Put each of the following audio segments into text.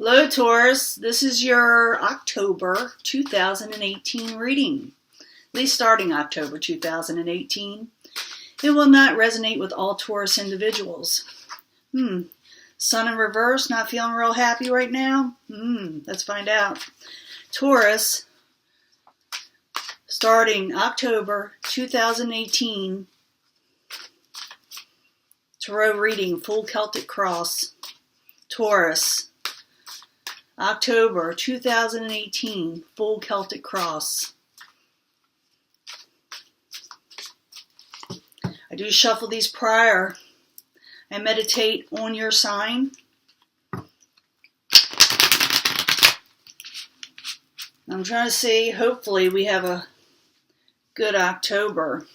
Hello Taurus, this is your October 2018 reading, at least starting October 2018. It will not resonate with all Taurus individuals. Sun in reverse, not feeling real happy right now? Let's find out. Taurus, starting October 2018, Tarot reading, Full Celtic Cross. Taurus, October 2018, Full Celtic Cross. I do shuffle these prior. I meditate on your sign. I'm trying to see, hopefully we have a good October.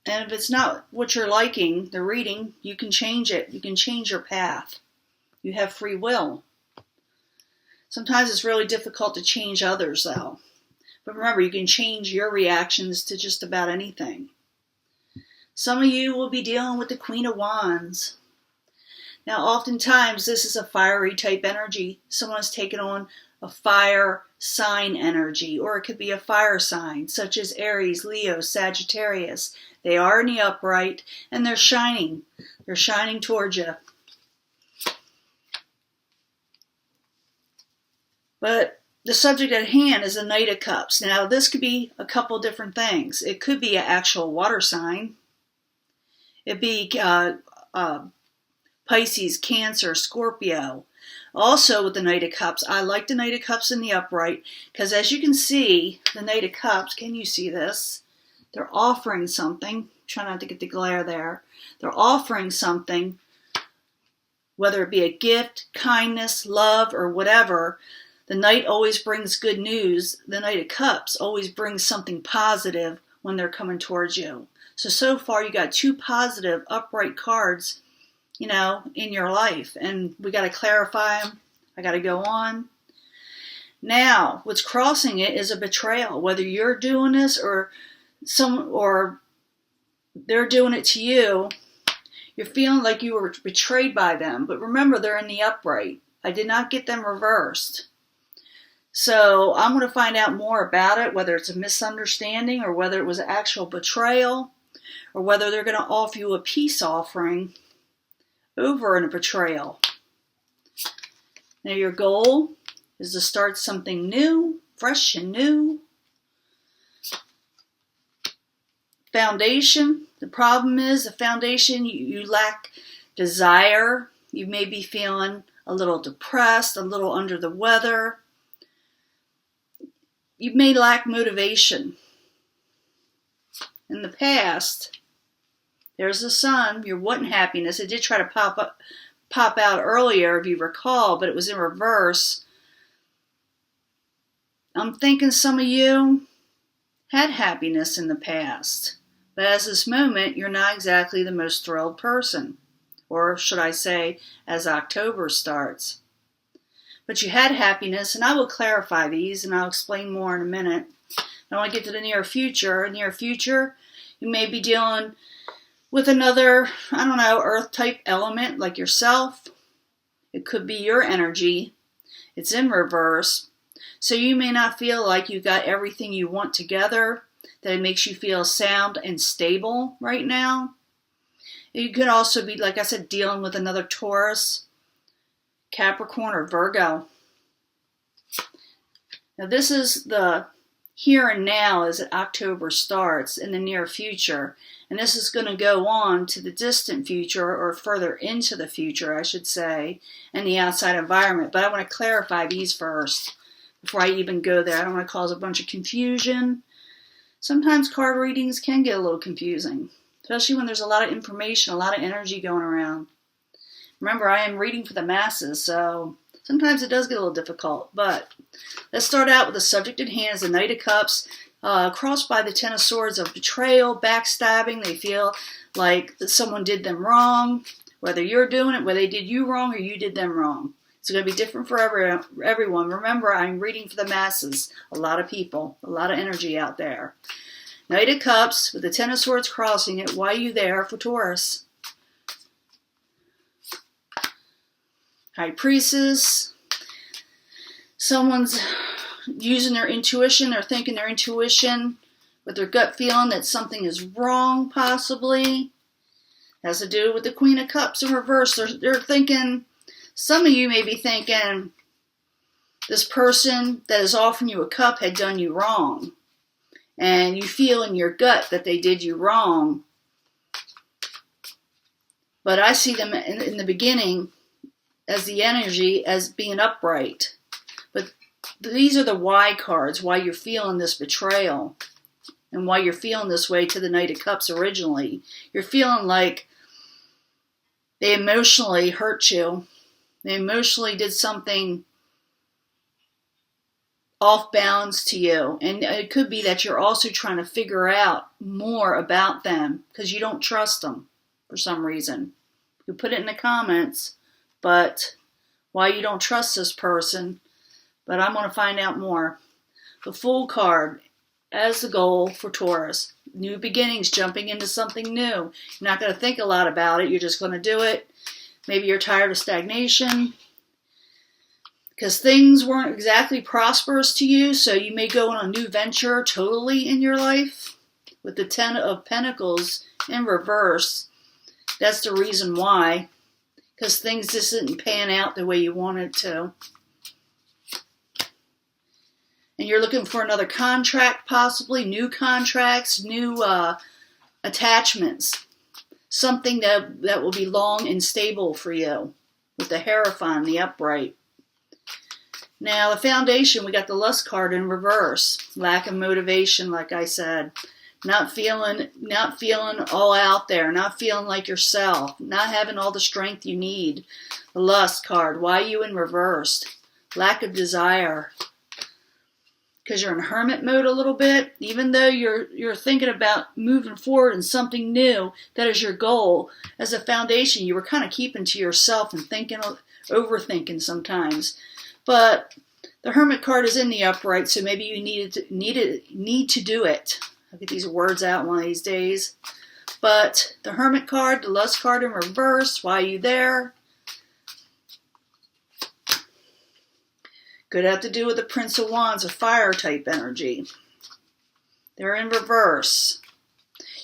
And if it's not what you're liking, the reading, you can change it. You can change your path. You have free will. Sometimes it's really difficult to change others, though. But remember, you can change your reactions to just about anything. Some of you will be dealing with the Queen of Wands. Now, oftentimes, this is a fiery type energy. Someone's taken on a fire sign energy, or it could be a fire sign, such as Aries, Leo, Sagittarius. They are in the upright, and they're shining. They're shining towards you. But the subject at hand is the Knight of Cups. Now, this could be a couple different things. It could be an actual water sign. It'd be Pisces, Cancer, Scorpio. Also with the Knight of Cups, I like the Knight of Cups in the upright because as you can see, the Knight of Cups, can you see this? They're offering something. Try not to get the glare there. They're offering something, whether it be a gift, kindness, love, or whatever. The Knight always brings good news. The Knight of Cups always brings something positive when they're coming towards you. So far you got two positive upright cards, in your life. And we got to clarify them. I got to go on. Now, what's crossing it is a betrayal. Whether you're doing this or they're doing it to you, you're feeling like you were betrayed by them. But remember, they're in the upright. I did not get them reversed. So I'm going to find out more about it, whether it's a misunderstanding or whether it was an actual betrayal or whether they're going to offer you a peace offering over in a betrayal. Now your goal is to start something new, fresh and new. Foundation. The problem is the foundation, you lack desire. You may be feeling a little depressed, a little under the weather. You may lack motivation. In the past, there's the Sun, your wanting happiness. It did try to pop out earlier, if you recall, but it was in reverse. I'm thinking some of you had happiness in the past, but as this moment, you're not exactly the most thrilled person. Or should I say, as October starts. But you had happiness, and I will clarify these, and I'll explain more in a minute. I want to get to the near future. Near future, you may be dealing with another, earth-type element like yourself. It could be your energy. It's in reverse. So you may not feel like you got everything you want together, that it makes you feel sound and stable right now. You could also be, like I said, dealing with another Taurus, Capricorn, or Virgo. Now this is the here and now as October starts in the near future. And this is going to go on to the distant future, or further into the future, I should say, and the outside environment. But I want to clarify these first before I even go there. I don't want to cause a bunch of confusion. Sometimes card readings can get a little confusing, especially when there's a lot of information, a lot of energy going around. Remember, I am reading for the masses, so sometimes it does get a little difficult. But let's start out with the subject at hand, is the Knight of Cups, crossed by the Ten of Swords of betrayal, backstabbing. They feel like someone did them wrong, whether you're doing it, whether they did you wrong or you did them wrong. It's going to be different for everyone. Remember, I'm reading for the masses. A lot of people, a lot of energy out there. Knight of Cups with the Ten of Swords crossing it. Why are you there for Taurus? High Priestess. Someone's using their intuition. They're thinking their intuition with their gut feeling that something is wrong, possibly. Has to do with the Queen of Cups in reverse. They're thinking, some of you may be thinking, this person that is offering you a cup had done you wrong. And you feel in your gut that they did you wrong. But I see them in the beginning as the energy as being upright. But these are the why cards, why you're feeling this betrayal. And why you're feeling this way to the Knight of Cups originally. You're feeling like they emotionally hurt you. They emotionally did something off balance to you. And it could be that you're also trying to figure out more about them because you don't trust them for some reason. You put it in the comments, but why you don't trust this person. But I'm going to find out more. The Fool card as the goal for Taurus. New beginnings, jumping into something new. You're not going to think a lot about it. You're just going to do it. Maybe you're tired of stagnation because things weren't exactly prosperous to you, so you may go on a new venture totally in your life. With the Ten of Pentacles in reverse, that's the reason why, because things just didn't pan out the way you wanted to. And you're looking for another contract, possibly new contracts, new attachments. Something that will be long and stable for you. With the Hierophant, the upright. Now, the Foundation, we got the Lust card in reverse. Lack of motivation, like I said. Not feeling all out there. Not feeling like yourself. Not having all the strength you need. The Lust card, why you in reverse? Lack of desire. Because you're in hermit mode a little bit, even though you're thinking about moving forward in something new, that is your goal. As a Foundation, you were kind of keeping to yourself and overthinking sometimes. But the Hermit card is in the upright, so maybe you need to do it. I'll get these words out one of these days. But the Hermit card, the Lust card in reverse, why are you there? Could have to do with the Prince of Wands, a fire type energy. They're in reverse.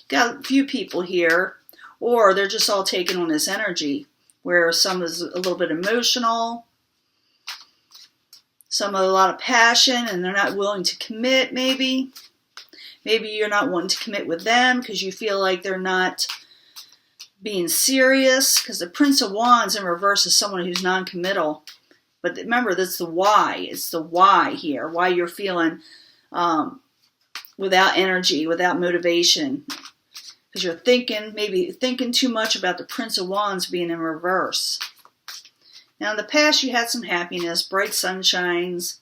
Got a few people here, or they're just all taking on this energy, where some is a little bit emotional, some have a lot of passion, and they're not willing to commit, maybe. Maybe you're not wanting to commit with them because you feel like they're not being serious, because the Prince of Wands in reverse is someone who's non-committal. But remember, that's the why. It's the why here. Why you're feeling without energy, without motivation. Because you're maybe thinking too much about the Prince of Wands being in reverse. Now, in the past, you had some happiness, bright sunshines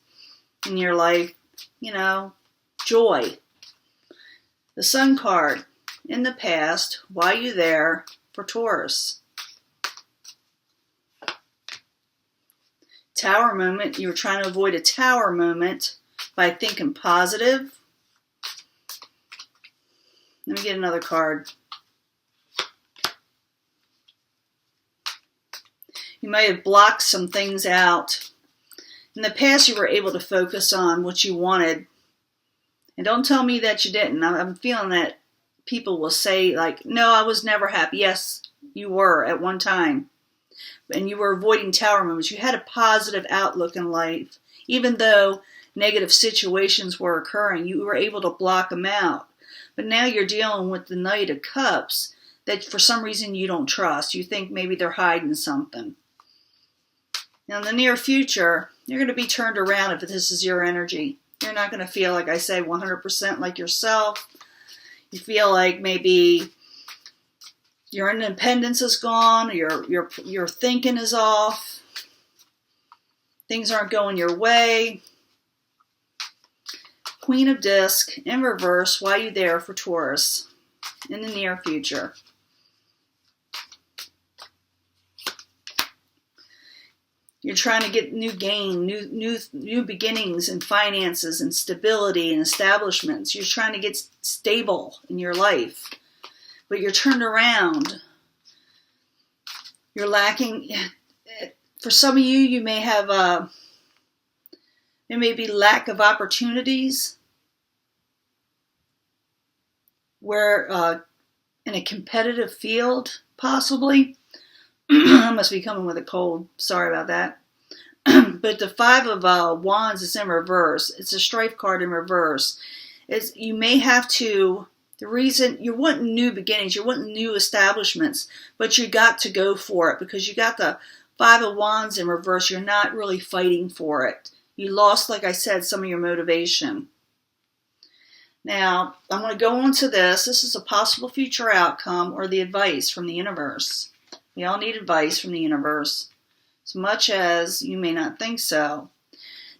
in your life. Joy. The Sun card. In the past, why are you there for Taurus? Tower moment, you were trying to avoid a tower moment by thinking positive. Let me get another card. You might have blocked some things out. In the past, you were able to focus on what you wanted. And don't tell me that you didn't. I'm feeling that people will say, like, no, I was never happy. Yes, you were at one time. And you were avoiding tower moments. You had a positive outlook in life. Even though negative situations were occurring, you were able to block them out. But now you're dealing with the Knight of Cups that for some reason you don't trust. You think maybe they're hiding something. Now in the near future, you're going to be turned around if this is your energy. You're not going to feel, like I said, 100% like yourself. You feel like maybe your independence is gone, your thinking is off, things aren't going your way. Queen of Disc in reverse, why are you there for Taurus in the near future? You're trying to get new gain, new beginnings in finances and stability and establishments. You're trying to get stable in your life. But you're turned around. You're lacking For some of you, you may have there may be lack of opportunities where in a competitive field, possibly. I must be coming with a cold. Sorry about that. But the Five of Wands is in reverse. It's a strife card in reverse. You may have to, the reason, you're wanting new beginnings, you're wanting new establishments, but you got to go for it because you got the Five of Wands in reverse. You're not really fighting for it. You lost, like I said, some of your motivation. Now, I'm going to go on to this. This is a possible future outcome or the advice from the universe. We all need advice from the universe, as much as you may not think so.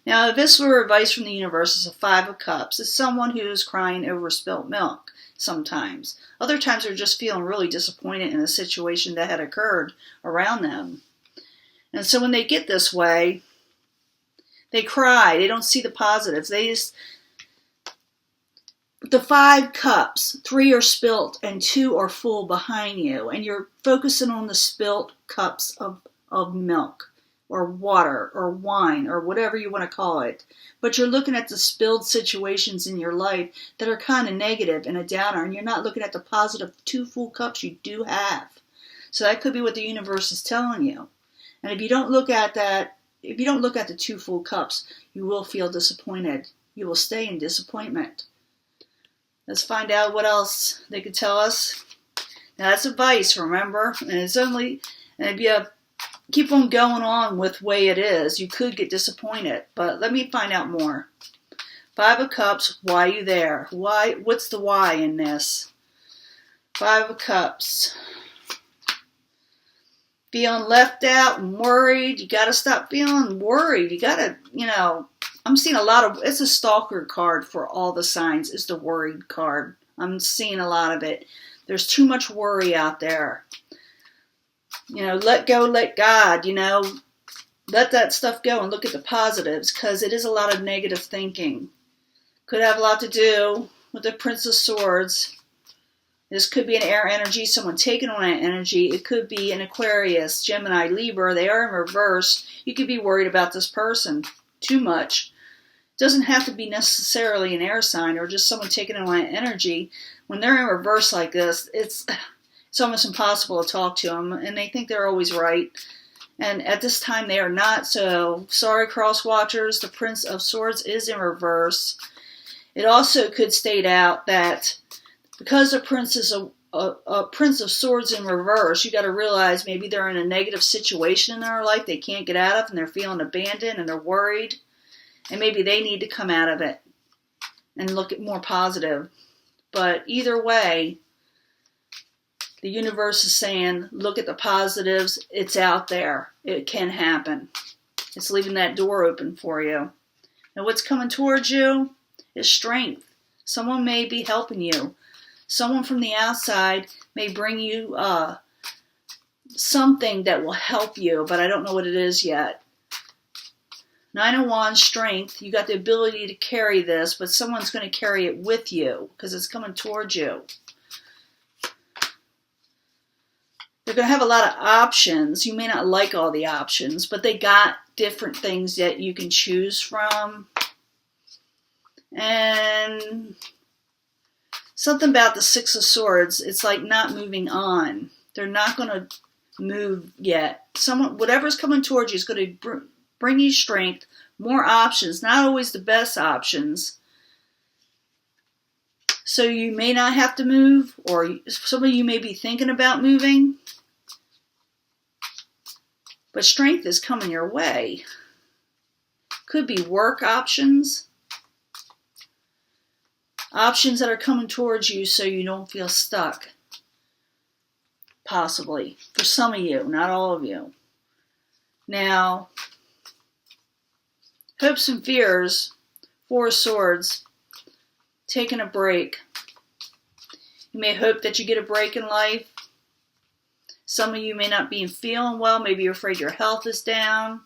Now, if this were advice from the universe, it's a Five of Cups. It's someone who's crying over spilt milk sometimes. Other times they're just feeling really disappointed in a situation that had occurred around them. And so when they get this way, they cry. They don't see the positives. The 5 cups, 3 are spilt and 2 are full behind you. And you're focusing on the spilt cups of milk or water or wine or whatever you want to call it. But you're looking at the spilled situations in your life that are kind of negative and a downer. And you're not looking at the positive 2 full cups you do have. So that could be what the universe is telling you. And if you don't look at that, if you don't look at the 2 full cups, you will feel disappointed. You will stay in disappointment. Let's find out what else they could tell us. Now that's advice, remember? And it's only, and if you keep on going on with the way it is, you could get disappointed. But let me find out more. 5 of Cups, why are you there? Why? What's the why in this? 5 of Cups. Feeling left out and worried. You got to stop feeling worried. You got to, I'm seeing a lot of, it's a stalker card for all the signs. It's the worried card. I'm seeing a lot of it. There's too much worry out there. Let go, let God, let that stuff go and look at the positives because it is a lot of negative thinking. Could have a lot to do with the Prince of Swords. This could be an air energy, someone taking on that energy. It could be an Aquarius, Gemini, Libra. They are in reverse. You could be worried about this person too much. It doesn't have to be necessarily an air sign or just someone taking on that energy. When they're in reverse like this, it's almost impossible to talk to them, and they think they're always right. And at this time, they are not. So, sorry, cross watchers. The Prince of Swords is in reverse. It also could state out that because the Prince is a Prince of Swords in reverse, you got to realize maybe they're in a negative situation in their life they can't get out of, and they're feeling abandoned, and they're worried, and maybe they need to come out of it and look at more positive. But either way, the universe is saying, look at the positives. It's out there. It can happen. It's leaving that door open for you. And what's coming towards you is strength. Someone may be helping you. Someone from the outside may bring you something that will help you, but I don't know what it is yet. 9 of Wands, strength. You got the ability to carry this, but someone's going to carry it with you because it's coming towards you. They're going to have a lot of options. You may not like all the options, but they got different things that you can choose from. And something about the 6 of Swords, it's like not moving on. They're not going to move yet. Whatever's coming towards you is going to bring you strength, more options, not always the best options. So you may not have to move, or some of you may be thinking about moving. But strength is coming your way. Could be work options. Options that are coming towards you so you don't feel stuck. Possibly. For some of you, not all of you. Now, hopes and fears, 4 of Swords, taking a break. You may hope that you get a break in life. Some of you may not be feeling well. Maybe you're afraid your health is down.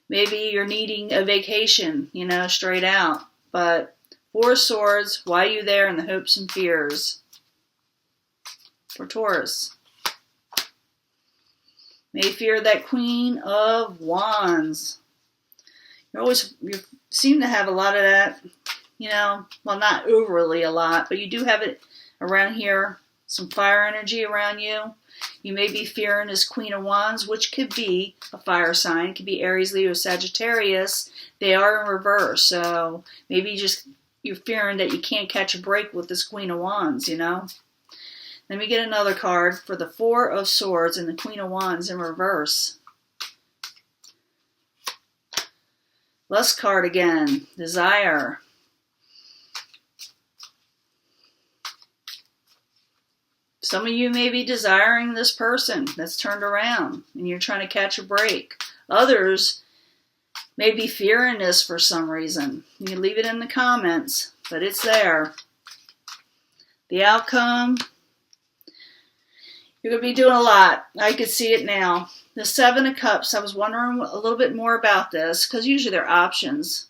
Maybe you're needing a vacation, straight out. But 4 of Swords, why are you there in the hopes and fears? For Taurus. May fear that Queen of Wands. You seem to have a lot of that, well, not overly a lot, but you do have it around here, some fire energy around you. You may be fearing this Queen of Wands, which could be a fire sign. It could be Aries, Leo, Sagittarius. They are in reverse, so maybe you're fearing that you can't catch a break with this Queen of Wands, Let me get another card for the Four of Swords and the Queen of Wands in reverse. Lust card again, desire. Some of you may be desiring this person that's turned around and you're trying to catch a break. Others may be fearing this for some reason. You can leave it in the comments, but it's there. The outcome, you're going to be doing a lot. I could see it now. The Seven of Cups, I was wondering a little bit more about this because usually they're options.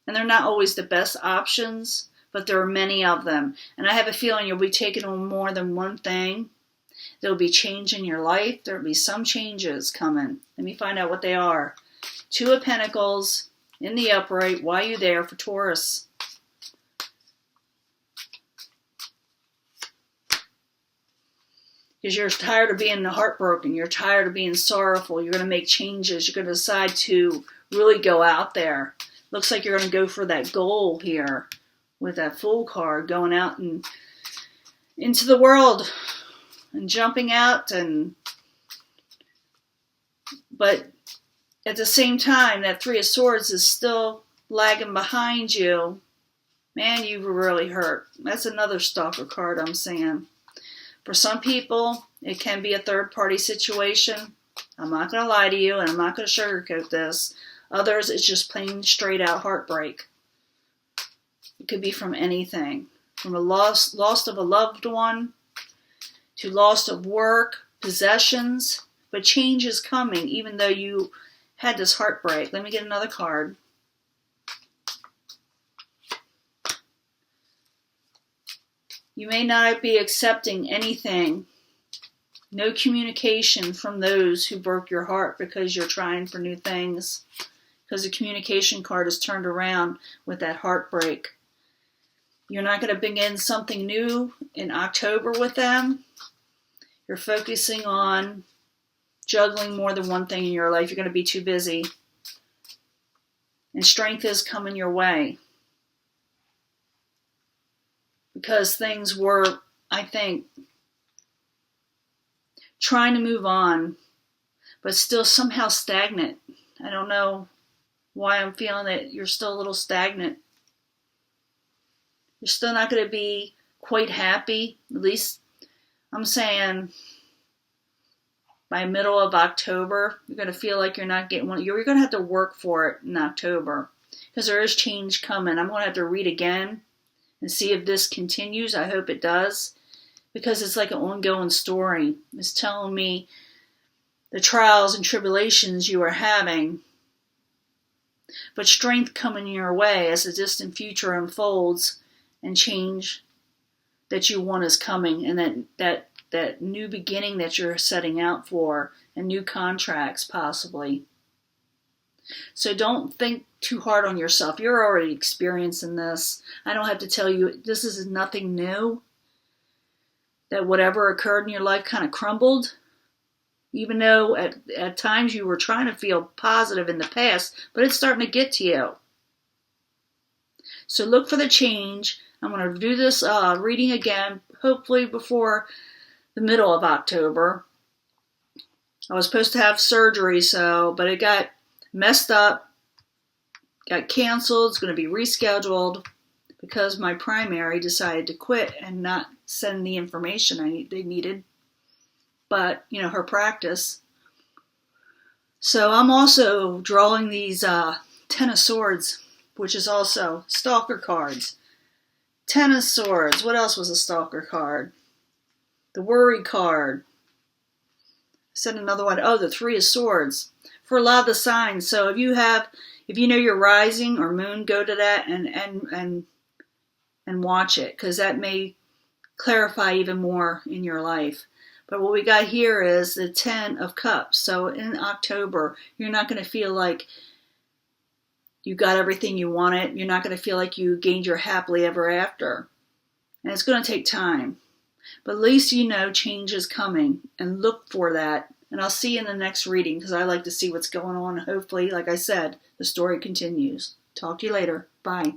And they're not always the best options, but there are many of them. And I have a feeling you'll be taking on more than one thing. There'll be change in your life. There'll be some changes coming. Let me find out what they are. Two of Pentacles in the upright. Why are you there for Taurus? Because you're tired of being heartbroken. You're tired of being sorrowful. You're going to make changes. You're going to decide to really go out there. Looks like you're going to go for that goal here with that Fool card, going out and into the world and jumping out. But at the same time, that Three of Swords is still lagging behind you. Man, you were really hurt. That's another stalker card I'm seeing. For some people, it can be a third-party situation. I'm not going to lie to you, and I'm not going to sugarcoat this. Others, it's just plain straight-out heartbreak. It could be from anything. From a loss of a loved one, to loss of work, possessions. But change is coming, even though you had this heartbreak. Let me get another card. You may not be accepting anything. No communication from those who broke your heart because you're trying for new things. Because the communication card is turned around with that heartbreak. You're not going to begin something new in October with them. You're focusing on juggling more than one thing in your life. You're going to be too busy. And strength is coming your way. Because things were, I think, trying to move on, but still somehow stagnant. I don't know why I'm feeling that you're still a little stagnant. You're still not going to be quite happy. At least I'm saying by middle of October, you're going to feel like you're not getting one. You're going to have to work for it in October because there is change coming. I'm going to have to read again and see if this continues. I hope it does, because it's like an ongoing story. It's telling me the trials and tribulations you are having, but strength coming your way as the distant future unfolds and change that you want is coming, and that new beginning that you're setting out for, and new contracts possibly. So don't think too hard on yourself. You're already experiencing this. I don't have to tell you, this is nothing new. That whatever occurred in your life kind of crumbled. Even though at times you were trying to feel positive in the past, but it's starting to get to you. So look for the change. I'm going to do this reading again, hopefully before the middle of October. I was supposed to have surgery, but it got messed up, got canceled. It's going to be rescheduled because my primary decided to quit and not send the information they needed. But, her practice. So I'm also drawing these Ten of Swords, which is also stalker cards. Ten of Swords. What else was a stalker card? The Worry card. I said another one. Oh, the Three of Swords. For a lot of the signs. So if you know your rising or moon, go to that and watch it, because that may clarify even more in your life. But what we got here is the 10 of Cups. So in October, you're not going to feel like you got everything you wanted. You're not going to feel like you gained your happily ever after. And it's going to take time. But at least you know change is coming, and look for that. And I'll see you in the next reading, because I like to see what's going on. Hopefully, like I said, the story continues. Talk to you later. Bye.